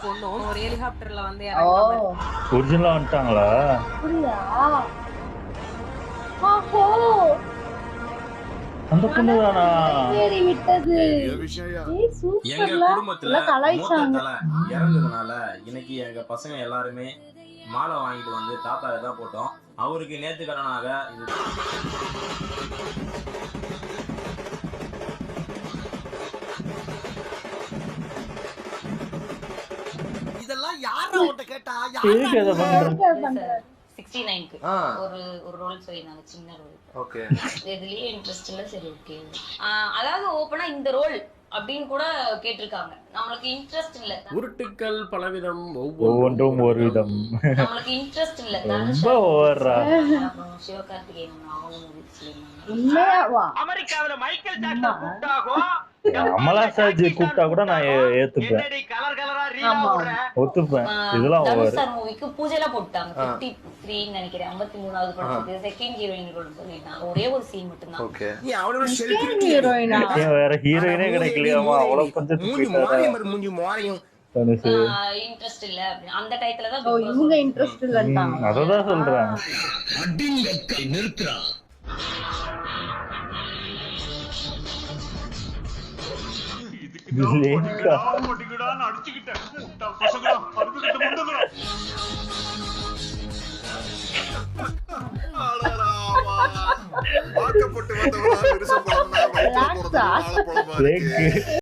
பொண்ணும் ஒரு ஹெலிகாப்டர்ல வந்து ஒரிஜினலா வந்துட்டாங்களா? அந்த பொண்ணு தானா? எங்க குடும்பத்துல மூத்த தலை இறந்ததுனால இன்னைக்கு எங்க பசங்க எல்லாருமே மாலை வாங்கிட்டு வந்து தாத்தாவை தான் போட்டோம். அவருக்கு நேர்த்திக்கடனாக இது இதெல்லாம் யாரா உன்கிட்ட கேட்டா? எதுக்கு அதை பண்ற? 69க்கு ஒரு ரோல் சொல்லிருந்தாங்க, சின்ன ரோல். ஓகே, இதுலயே இன்ட்ரெஸ்ட் இல்ல. சரி, ஓகே. அதாவது ஓப்பனா இந்த ரோல் அப்படின்னு கூட கேட்டிருக்காங்க. நம்மளுக்கு இன்ட்ரெஸ்ட் இல்ல. உருட்டுக்கள் பலவிதம், ஒவ்வொன்றும் ஒரு விதம். நம்மளுக்கு இன்ட்ரெஸ்ட் இல்ல. ரொம்ப ஓவரா. சிவகார்த்திகேயன் அமெரிக்காவில மைக்கேல் ஜாக்சன் கூப்பிட்டாகோ, அமலா சாஜ் கூப்பிட்டா கூட நான் ஏத்துப்பேன், கலர் கலரா ரீலா ஒத்துப்பேன். இதெல்லாம் ஓவர். சார் மூவிக்கு பூஜைல போட்டாங்க 53 நினைக்கிறேன், 53வது படத்துக்கு செகண்ட் ஹீரோயின் ரோல் பண்ணிட்டாங்க. ஒரே ஒரு சீன் மட்டும் தான். ஓகே. நீ அவளோட ஹீரோயினா வேற ஹீரோயினே கிடைக்கலையாமா? அவ்வளவு கொஞ்சம் மூஞ்சி மோரையும் இன்ட்ரெஸ்ட் இல்ல அப்படி அந்த டைத்துல தான் இவங்க இன்ட்ரெஸ்ட் இல்லன்றாங்க. அததான் சொல்றேன். நிறுத்துறா. வாக்கப்பட்டு வந்தவரா விருசம் போறா, வயித்துல போறதா வாழ போறமா இருக்கு.